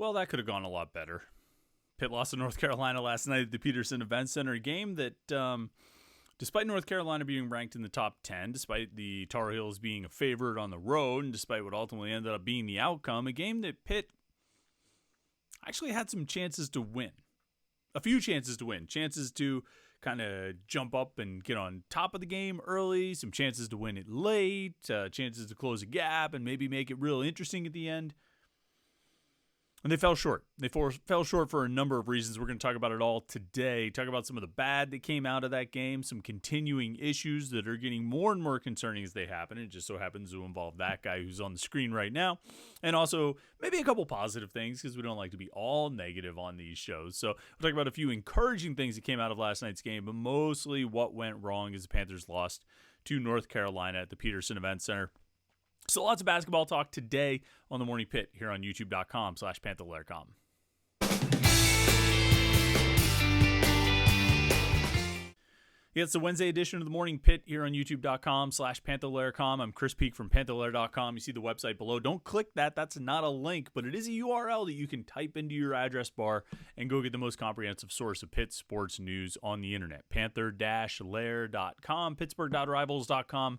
Well, that could have gone a lot better. Pitt lost to North Carolina last night at the Peterson Event Center, a game that, despite North Carolina being ranked in the top 10, despite the Tar Heels being a favorite on the road, and despite what ultimately ended up being the outcome, a game that Pitt actually had some chances to win. A few chances to win. Chances to kind of jump up and get on top of the game early, some chances to win it late, chances to close a gap and maybe make it real interesting at the end. And they fell short. They fell short for a number of reasons. We're going to talk about it all today. Talk about some of the bad that came out of that game, some continuing issues that are getting more and more concerning as they happen. It just so happens to involve that guy who's on the screen right now. And also maybe a couple positive things because we don't like to be all negative on these shows. So we'll talk about a few encouraging things that came out of last night's game, but mostly what went wrong as the Panthers lost to North Carolina at the Peterson Event Center. So lots of basketball talk today on the Morning Pitt here on youtube.com/Panther-Lair.com. Yeah, it's the Wednesday edition of the Morning Pitt here on youtube.com/Panther-Lair.com. I'm Chris Peak from Panther-Lair.com. You see the website below. Don't click that. That's not a link, but it is a URL that you can type into your address bar and go get the most comprehensive source of Pitt sports news on the internet. Panther-Lair.com, Pittsburgh.rivals.com.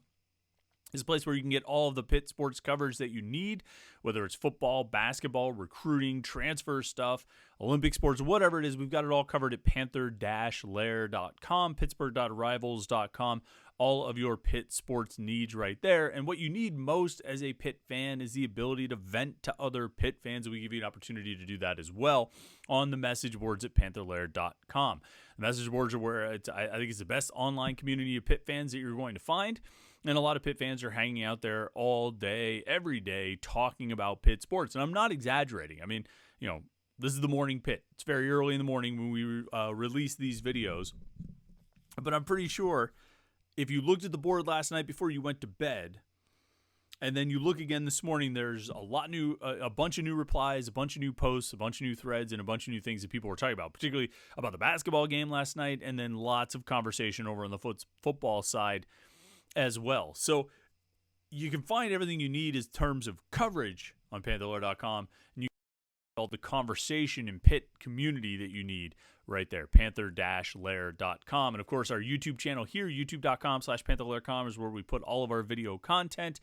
is a place where you can get all of the Pitt sports coverage that you need, whether it's football, basketball, recruiting, transfer stuff, Olympic sports, whatever it is. We've got it all covered at Panther-Lair.com, Pittsburgh.rivals.com. All of your Pitt sports needs right there. And what you need most as a Pitt fan is the ability to vent to other Pitt fans. We give you an opportunity to do that as well on the message boards at Panther-Lair.com. The message boards are where I think it's the best online community of Pitt fans that you're going to find. And a lot of Pitt fans are hanging out there all day, every day, talking about Pitt sports. And I'm not exaggerating. I mean, this is the Morning Pitt. It's very early in the morning when we release these videos. But I'm pretty sure if you looked at the board last night before you went to bed, and then you look again this morning, there's a bunch of new replies, a bunch of new posts, a bunch of new threads, and a bunch of new things that people were talking about, particularly about the basketball game last night, and then lots of conversation over on the football side as well. So you can find everything you need in terms of coverage on Panther-Lair.com, and you can find all the conversation and Pitt community that you need right there, Panther-Lair.com. And of course, our YouTube channel here, youtube.com/Panther-Lair.com, is where we put all of our video content,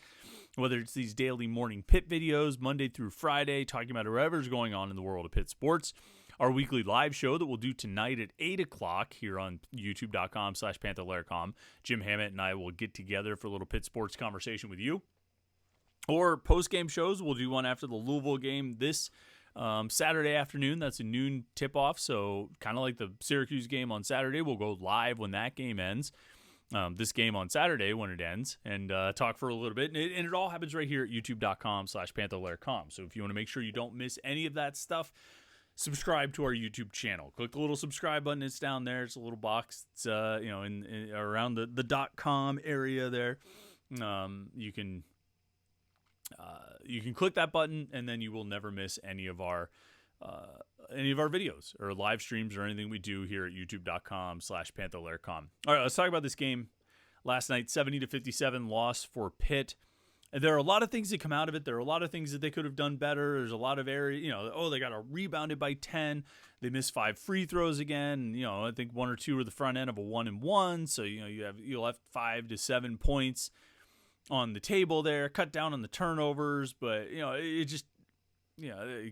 whether it's these daily Morning Pitt videos, Monday through Friday, talking about whatever's going on in the world of Pitt sports. Our weekly live show that we'll do tonight at 8 o'clock here on youtube.com/Panther-Lair.com. Jim Hammett and I will get together for a little Pitt sports conversation with you. Or post-game shows. We'll do one after the Louisville game this Saturday afternoon. That's a noon tip-off, so kind of like the Syracuse game on Saturday. We'll go live when that game ends. This game on Saturday when it ends, and talk for a little bit. And it all happens right here at youtube.com/Panther-Lair.com. So if you want to make sure you don't miss any of that stuff, subscribe to our YouTube channel. Click the little subscribe button. It's down there. It's a little box. It's in around the .com area there. You can click that button, and then you will never miss any of our videos or live streams or anything we do here at youtube.com/Panther-Lair.com. All right, let's talk about this game last night. 70-57 loss for Pitt. There are a lot of things that come out of it. There are a lot of things that they could have done better. There's a lot of areas, they got rebounded by 10. They missed 5 free throws again. I think 1 or 2 were the front end of a 1-and-1. So, you left 5 to 7 points on the table there, cut down on the turnovers. But, it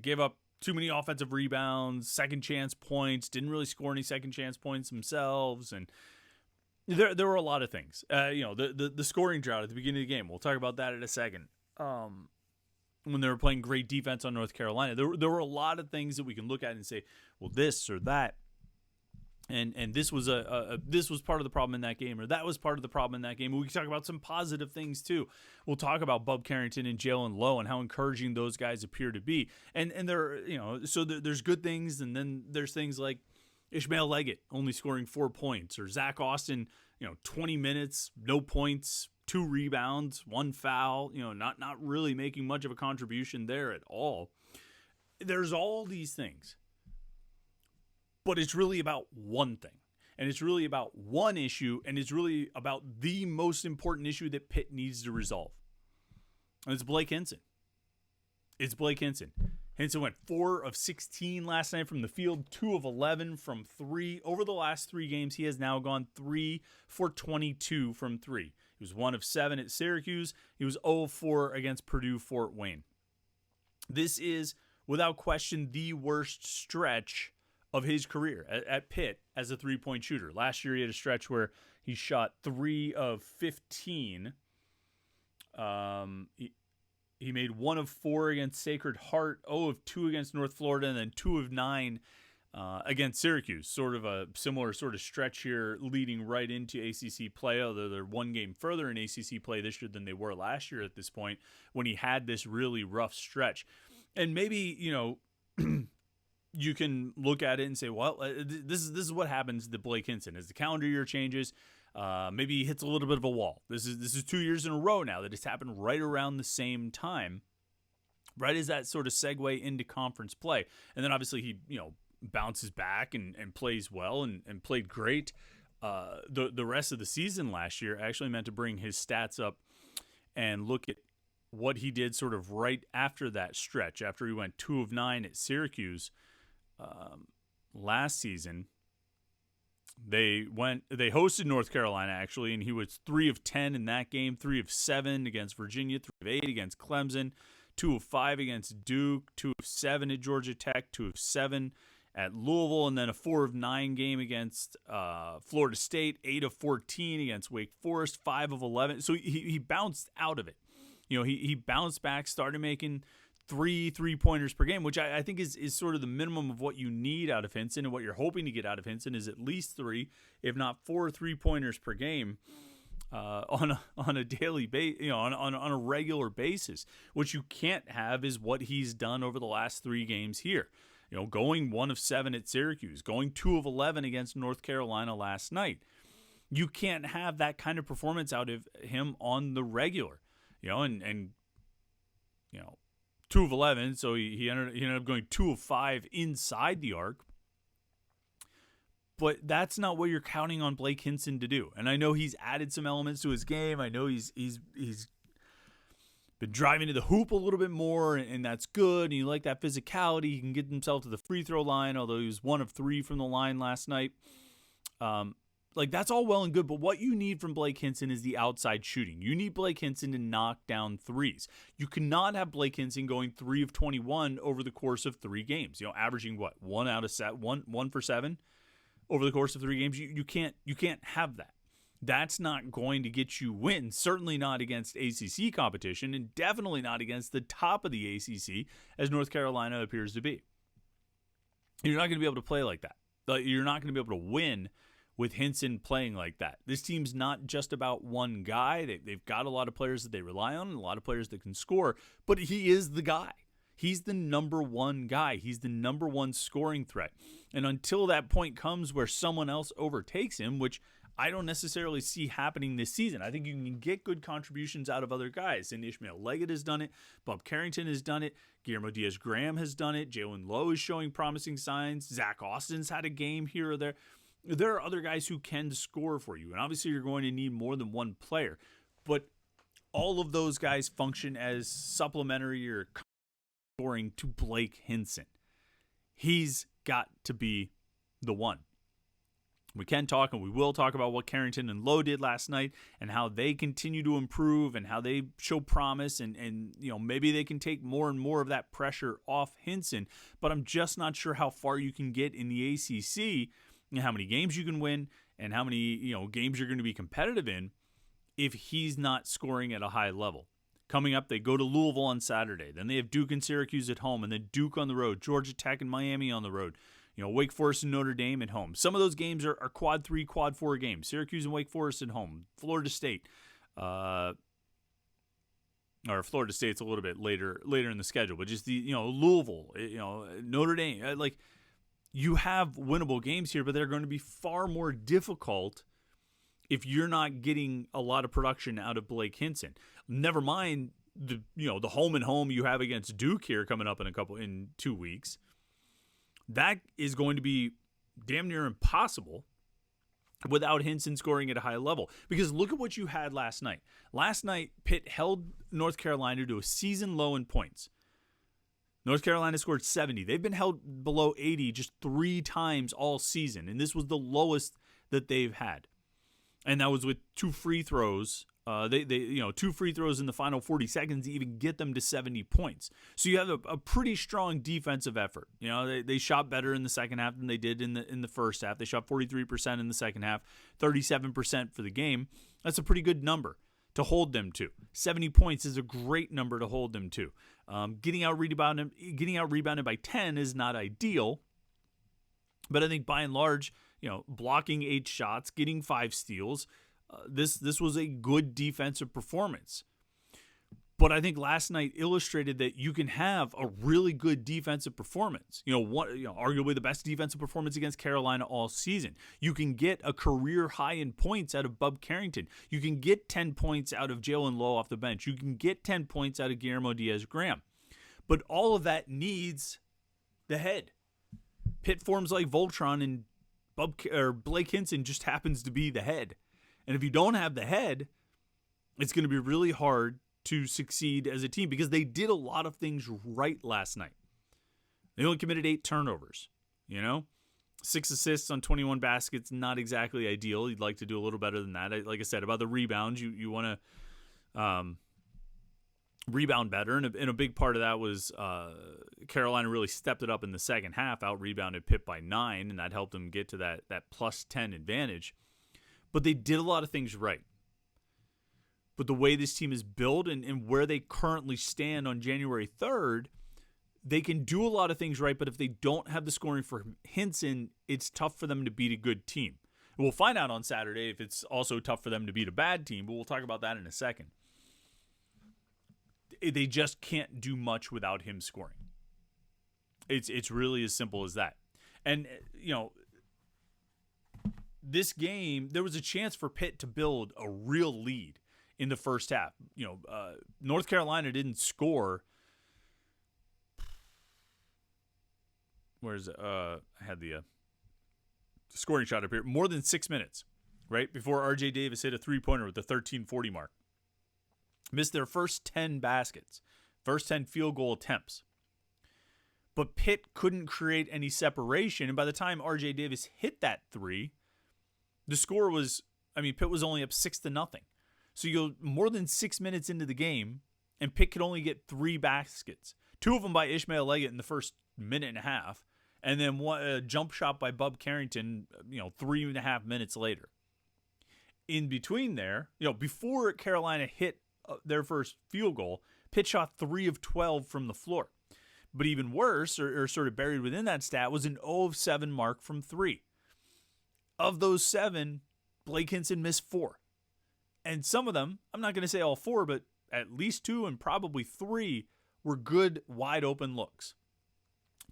gave up too many offensive rebounds, second chance points, didn't really score any second chance points themselves. And There were a lot of things. The scoring drought at the beginning of the game. We'll talk about that in a second. When they were playing great defense on North Carolina, there were a lot of things that we can look at and say, well, this or that, and this was this was part of the problem in that game, or that was part of the problem in that game. We can talk about some positive things too. We'll talk about Bub Carrington and Jalen Lowe and how encouraging those guys appear to be. And there, so there's good things, and then there's things like Ishmael Leggett only scoring 4 points, or Zach Austin, 20 minutes, no points, 2 rebounds, 1 foul, not really making much of a contribution there at all. There's all these things, but it's really about one thing, and it's really about one issue, and it's really about the most important issue that Pitt needs to resolve. And it's Blake Hinson. Hinson went 4 of 16 last night from the field, 2 of 11 from 3. Over the last 3 games, he has now gone 3 for 22 from 3. He was 1 of 7 at Syracuse. He was 0 of 4 against Purdue Fort Wayne. This is, without question, the worst stretch of his career at Pitt as a three-point shooter. Last year, he had a stretch where he shot 3 of 15. He made 1 of 4 against Sacred Heart, 0 of 2 against North Florida, and then 2 of 9 against Syracuse. Sort of a similar sort of stretch here leading right into ACC play, although they're 1 game further in ACC play this year than they were last year at this point when he had this really rough stretch. And maybe, you can look at it and say, well, this is what happens to Blake Hinson. As the calendar year changes, maybe he hits a little bit of a wall. This is 2 years in a row now that it's happened right around the same time, right as that sort of segue into conference play. And then obviously he, bounces back and plays well and played great the rest of the season last year. I actually meant to bring his stats up and look at what he did sort of right after that stretch, after he went 2 of 9 at Syracuse last season. They hosted North Carolina, actually, and he was 3 of 10 in that game, 3 of 7 against Virginia, 3 of 8 against Clemson, 2 of 5 against Duke, 2 of 7 at Georgia Tech, 2 of 7 at Louisville, and then a 4 of 9 game against Florida State, 8 of 14 against Wake Forest, 5 of 11. So he bounced out of it. He bounced back, started making 3 3-pointers per game, which I think is sort of the minimum of what you need out of Hinson, and what you're hoping to get out of Hinson is at least 3, if not 4 3-pointers per game on a daily basis, on a regular basis. What you can't have is what he's done over the last 3 games here. Going 1 of 7 at Syracuse, going 2 of 11 against North Carolina last night. You can't have that kind of performance out of him on the regular. 2 of 11, so he ended up going 2 of 5 inside the arc. But that's not what you're counting on Blake Hinson to do. And I know he's added some elements to his game. I know he's been driving to the hoop a little bit more, and that's good. And you like that physicality. He can get himself to the free throw line, although he was 1 of 3 from the line last night. That's all well and good, but what you need from Blake Hinson is the outside shooting. You need Blake Hinson to knock down threes. You cannot have Blake Hinson going 3 of 21 over the course of 3 games. Averaging what, 1 for 7 over the course of 3 games. You can't have that. That's not going to get you wins. Certainly not against ACC competition, and definitely not against the top of the ACC, as North Carolina appears to be. You're not going to be able to play like that. You're not going to be able to win with Hinson playing like that. This team's not just about one guy. They've got a lot of players that they rely on and a lot of players that can score, but he is the guy. He's the number 1 guy. He's the number 1 scoring threat. And until that point comes where someone else overtakes him, which I don't necessarily see happening this season. I think you can get good contributions out of other guys. And Ishmael Leggett has done it. Bob Carrington has done it. Guillermo Diaz-Graham has done it. Jalen Lowe is showing promising signs. Zach Austin's had a game here or there. There are other guys who can score for you. And obviously you're going to need more than one player. But all of those guys function as supplementary or scoring to Blake Hinson. He's got to be the one. We can talk, and we will talk about what Carrington and Lowe did last night and how they continue to improve and how they show promise, and maybe they can take more and more of that pressure off Hinson. But I'm just not sure how far you can get in the ACC and how many games you can win and how many games you're going to be competitive in if he's not scoring at a high level. Coming up, they go to Louisville on Saturday. Then they have Duke and Syracuse at home, and then Duke on the road, Georgia Tech and Miami on the road. Wake Forest and Notre Dame at home. Some of those games are quad 3, quad 4 games. Syracuse and Wake Forest at home. Florida State. Or Florida State's a little bit later in the schedule. But just the, Louisville, Notre Dame. You have winnable games here, but they're going to be far more difficult if you're not getting a lot of production out of Blake Hinson. Never mind the home and home you have against Duke here coming up in 2 weeks. That is going to be damn near impossible without Hinson scoring at a high level. Because look at what you had last night. Last night, Pitt held North Carolina to a season low in points. North Carolina scored 70. They've been held below 80 just 3 times all season, and this was the lowest that they've had. And that was with 2 free throws. They 2 free throws in the final 40 seconds to even get them to 70 points. So you have a pretty strong defensive effort. They shot better in the second half than they did in the first half. They shot 43% in the second half, 37% for the game. That's a pretty good number to hold them to. 70 points is a great number to hold them to. Getting out rebounded by 10 is not ideal, but I think by and large, blocking 8 shots, getting 5 steals, this was a good defensive performance. But I think last night illustrated that you can have a really good defensive performance. Arguably the best defensive performance against Carolina all season. You can get a career high in points out of Bub Carrington. You can get 10 points out of Jalen Lowe off the bench. You can get 10 points out of Guillermo Diaz-Graham. But all of that needs the head. Pitt forms like Voltron, and Blake Hinson just happens to be the head. And if you don't have the head, it's going to be really hard to succeed as a team because they did a lot of things right last night. They only committed 8 turnovers, 6 assists on 21 baskets, not exactly ideal. You'd like to do a little better than that. Like I said, about the rebounds, you want to rebound better. And a big part of that was Carolina really stepped it up in the second half, out-rebounded Pitt by 9, and that helped them get to that plus 10 advantage. But they did a lot of things right. But the way this team is built and where they currently stand on January 3rd, they can do a lot of things right, but if they don't have the scoring for Hinson, it's tough for them to beat a good team. We'll find out on Saturday if it's also tough for them to beat a bad team, but we'll talk about that in a second. They just can't do much without him scoring. It's really as simple as that. And, this game, there was a chance for Pitt to build a real lead in the first half. North Carolina didn't score. Where's it? I had the scoring shot up here. More than 6 minutes, right? Before R.J. Davis hit a 3-pointer with the 13:40 mark. Missed their first 10 baskets, first 10 field goal attempts. But Pitt couldn't create any separation. And by the time R.J. Davis hit that 3, the score was, Pitt was only up 6-0. So you go more than 6 minutes into the game, and Pitt could only get 3 baskets. 2 of them by Ishmael Leggett in the first minute and a half, and then a jump shot by Bub Carrington, 3.5 minutes later. In between there, before Carolina hit their first field goal, Pitt shot 3 of 12 from the floor. But even worse, or sort of buried within that stat, was an 0 of 7 mark from 3. Of those 7, Blake Hinson missed 4. And some of them, I'm not going to say all 4, but at least 2 and probably 3 were good, wide-open looks.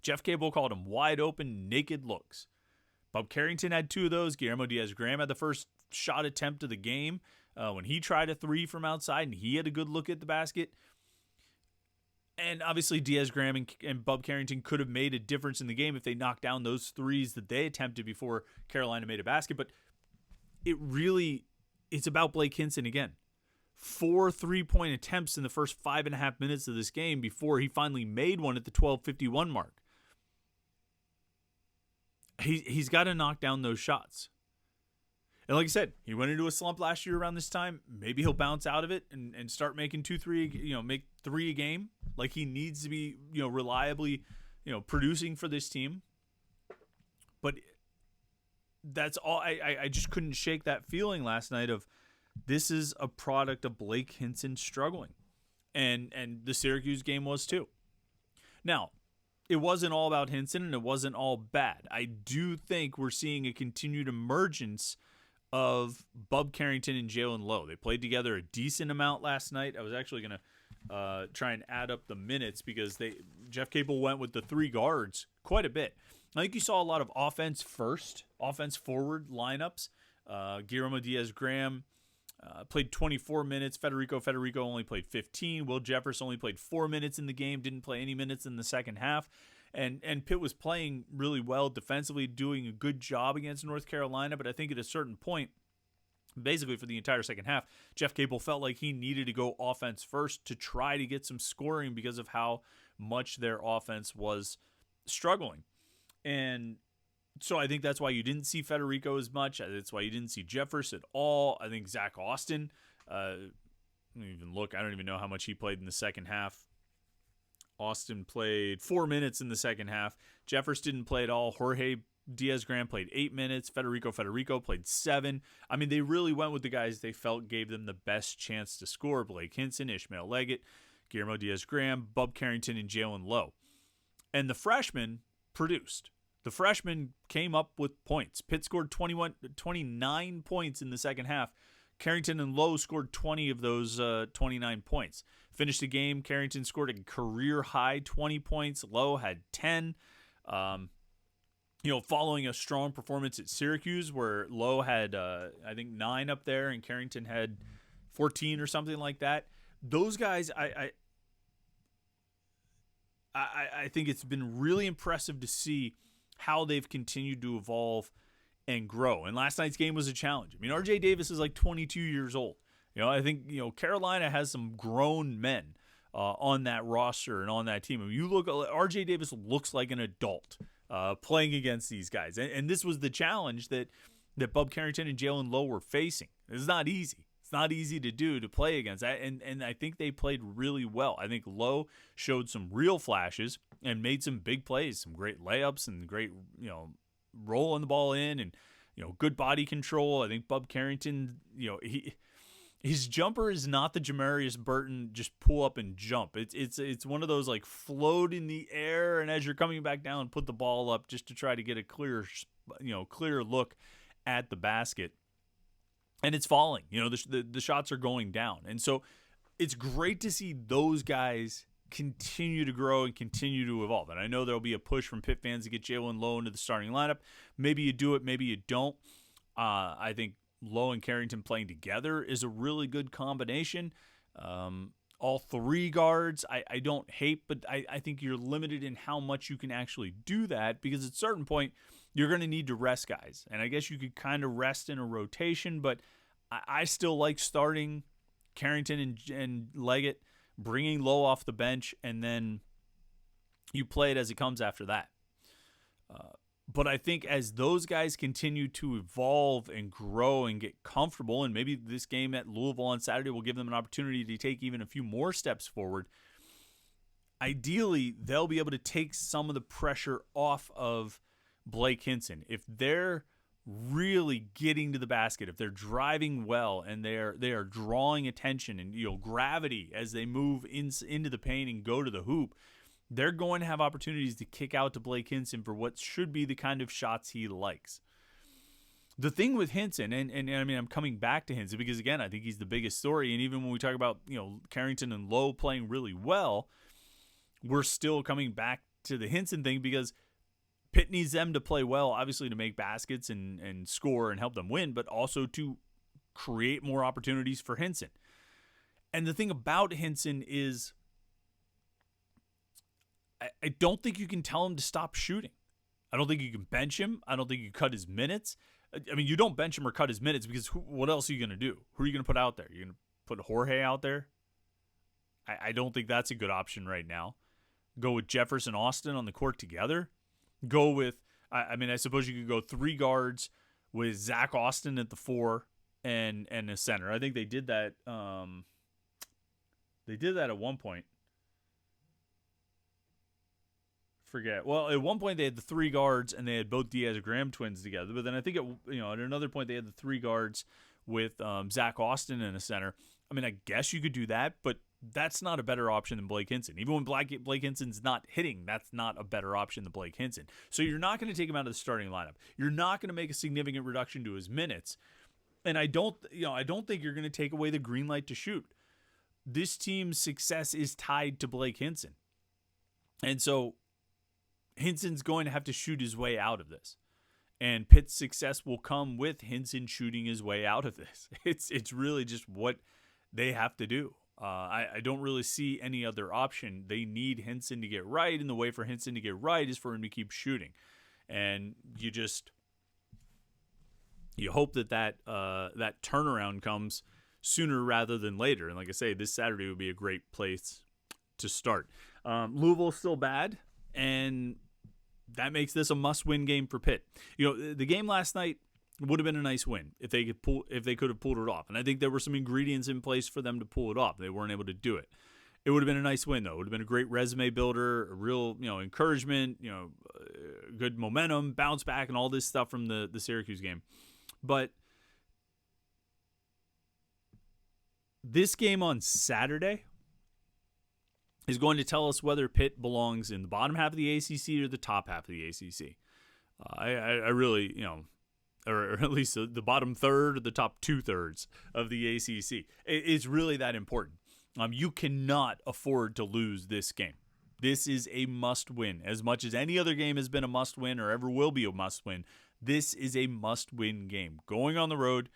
Jeff Cable called them wide-open, naked looks. Bub Carrington had 2 of those. Guillermo Diaz-Graham had the first shot attempt of the game when he tried a 3 from outside, and he had a good look at the basket. And obviously Diaz-Graham and Bub Carrington could have made a difference in the game if they knocked down those 3s that they attempted before Carolina made a basket. But it's about Blake Hinson again. 4 3-point attempts in the first 5.5 minutes of this game before he finally made one at the 12:51 mark. He's got to knock down those shots. And like I said, he went into a slump last year around this time. Maybe he'll bounce out of it and start making 2-3, make 3 a game. Like he needs to be, reliably, producing for this team. But that's all. I just couldn't shake that feeling last night of this is a product of Blake Hinson struggling. And the Syracuse game was too. Now, it wasn't all about Hinson and it wasn't all bad. I do think we're seeing a continued emergence of Bub Carrington and Jalen Lowe. They played together a decent amount last night. I was actually going to try and add up the minutes because Jeff Capel went with the 3 guards quite a bit. I think you saw a lot of offense forward lineups. Guillermo Diaz-Graham played 24 minutes. Federico only played 15. Will Jefferson only played 4 minutes in the game, didn't play any minutes in the second half. And Pitt was playing really well defensively, doing a good job against North Carolina. But I think at a certain point, basically for the entire second half, Jeff Capel felt like he needed to go offense first to try to get some scoring because of how much their offense was struggling. And so I think that's why you didn't see Federico as much. That's why you didn't see Jeffers at all. I think Zach Austin, I don't even know how much he played in the second half. Austin played 4 minutes in the second half. Jeffers didn't play at all. Jorge Diaz-Graham played 8 minutes. Federico played 7. I mean, they really went with the guys they felt gave them the best chance to score. Blake Hinson, Ishmael Leggett, Guillermo Diaz-Graham, Bub Carrington, and Jalen Lowe. And the freshmen produced. The freshmen came up with points. Pitt scored 29 points in the second half. Carrington and Lowe scored 20 of those 29 points. Finished the game, Carrington scored a career-high 20 points. Lowe had 10. Following a strong performance at Syracuse where Lowe had, 9 up there and Carrington had 14 or something like that. Those guys, I think it's been really impressive to see how they've continued to evolve and grow. And last night's game was a challenge. I mean, RJ Davis is like 22 years old. I think, Carolina has some grown men on that roster and on that team. I mean, you look, RJ Davis looks like an adult playing against these guys. And this was the challenge that Bub Carrington and Jalen Lowe were facing. It's not easy. It's not easy to play against that. And I think they played really well. I think Lowe showed some real flashes and made some big plays, some great layups and great, rolling the ball in and, good body control. I think Bub Carrington, his jumper is not the Jamarius Burton just pull up and jump. It's one of those like float in the air and as you're coming back down, put the ball up just to try to get a clear look at the basket. And it's falling. The shots are going down. And so it's great to see those guys continue to grow and continue to evolve. And I know there'll be a push from Pitt fans to get Jalen Lowe into the starting lineup. Maybe you do it, maybe you don't. I think Lowe and Carrington playing together is a really good combination. All 3 guards, I don't hate, but I think you're limited in how much you can actually do that because at a certain point, you're going to need to rest guys. And I guess you could kind of rest in a rotation, but I still like starting Carrington and Leggett, bringing Lowe off the bench, and then you play it as it comes after that. But I think as those guys continue to evolve and grow and get comfortable, and maybe this game at Louisville on Saturday will give them an opportunity to take even a few more steps forward, ideally they'll be able to take some of the pressure off of Blake Hinson. If they're really getting to the basket, if they're driving well and they are drawing attention and gravity as they move into the paint and go to the hoop, they're going to have opportunities to kick out to Blake Hinson for what should be the kind of shots he likes. The thing with Hinson, and I mean, I'm coming back to Hinson because, again, I think he's the biggest story. And even when we talk about, Carrington and Lowe playing really well, we're still coming back to the Hinson thing because Pitt needs them to play well, obviously to make baskets and score and help them win, but also to create more opportunities for Hinson. And the thing about Hinson is I don't think you can tell him to stop shooting. I don't think you can bench him. I don't think you cut his minutes. I mean, you don't bench him or cut his minutes because what else are you going to do? Who are you going to put out there? You're going to put Jorge out there? I don't think that's a good option right now. Go with Jefferson Austin on the court together. Go with, I suppose you could go 3 guards with Zach Austin at the 4 and a center. I think they did that. They did that at one point. Forget. Well, at one point they had the 3 guards and they had both Diaz-Graham twins together. But then I think at another point they had the 3 guards with Zach Austin in a center. I mean, I guess you could do that, but that's not a better option than Blake Hinson. Even when Blake Hinson's not hitting, that's not a better option than Blake Hinson. So you're not going to take him out of the starting lineup. You're not going to make a significant reduction to his minutes. And I don't think you're going to take away the green light to shoot. This team's success is tied to Blake Hinson. And so Hinson's going to have to shoot his way out of this. And Pitt's success will come with Hinson shooting his way out of this. It's really just what they have to do. I don't really see any other option. They need Hinson to get right, and the way for Hinson to get right is for him to keep shooting. And you hope that turnaround comes sooner rather than later. And like I say, this Saturday would be a great place to start. Louisville's still bad, and that makes this a must-win game for Pitt. The game last night would have been a nice win if they could have pulled it off. And I think there were some ingredients in place for them to pull it off. They weren't able to do it. It would have been a nice win, though. It would have been a great resume builder, a real, encouragement, good momentum, bounce back, and all this stuff from the Syracuse game. But this game on Saturday is going to tell us whether Pitt belongs in the bottom half of the ACC or the top half of the ACC. I really, or at least the bottom third or the top 2/3 of the ACC. It's really that important. You cannot afford to lose this game. This is a must-win. As much as any other game has been a must-win or ever will be a must-win, this is a must-win game. Going on the road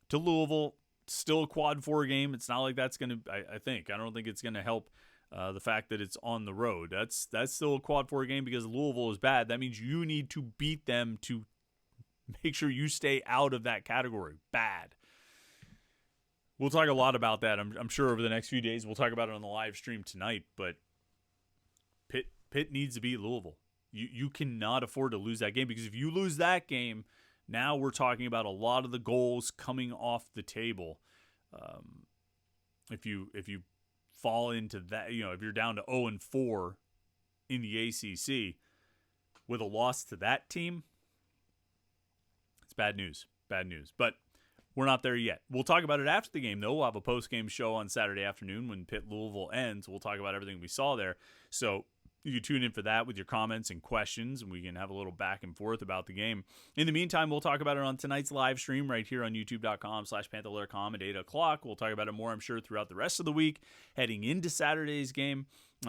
to Louisville, still a quad 4 game. It's not like that's going to, I don't think it's going to help the fact that it's on the road. That's still a quad 4 game because Louisville is bad. That means you need to beat them to make sure you stay out of that category. Bad. We'll talk a lot about that, I'm sure, over the next few days. We'll talk about it on the live stream tonight, but Pitt needs to beat Louisville. You cannot afford to lose that game, because if you lose that game, now we're talking about a lot of the goals coming off the table. If you fall into that, if you're down to 0-4 in the ACC with a loss to that team, it's bad news. Bad news. But we're not there yet. We'll talk about it after the game, though. We'll have a post-game show on Saturday afternoon when Pitt-Louisville ends. We'll talk about everything we saw there. So you can tune in for that with your comments and questions, and we can have a little back and forth about the game. In the meantime, we'll talk about it on tonight's live stream right here on youtube.com/Panther-Lair.com at 8 o'clock. We'll talk about it more, I'm sure, throughout the rest of the week, heading into Saturday's game.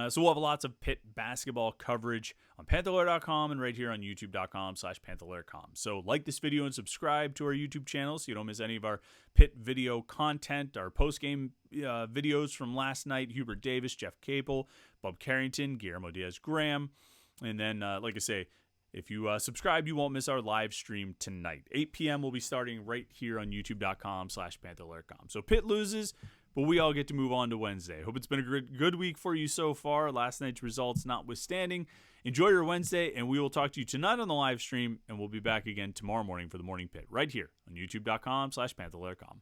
So we'll have lots of Pitt basketball coverage on Panther-Lair.com and right here on youtube.com/Panther-Lair.com. So like this video and subscribe to our YouTube channel so you don't miss any of our Pitt video content, our post-game videos from last night, Hubert Davis, Jeff Capel, Bob Carrington, Guillermo Diaz-Graham. And then, like I say, if you subscribe, you won't miss our live stream tonight. 8 p.m. will be starting right here on youtube.com/Panther-Lair.com. So Pitt loses, but we all get to move on to Wednesday. Hope it's been a good week for you so far, last night's results notwithstanding. Enjoy your Wednesday, and we will talk to you tonight on the live stream, and we'll be back again tomorrow morning for the Morning Pit right here on youtube.com/Panther-Lair.com.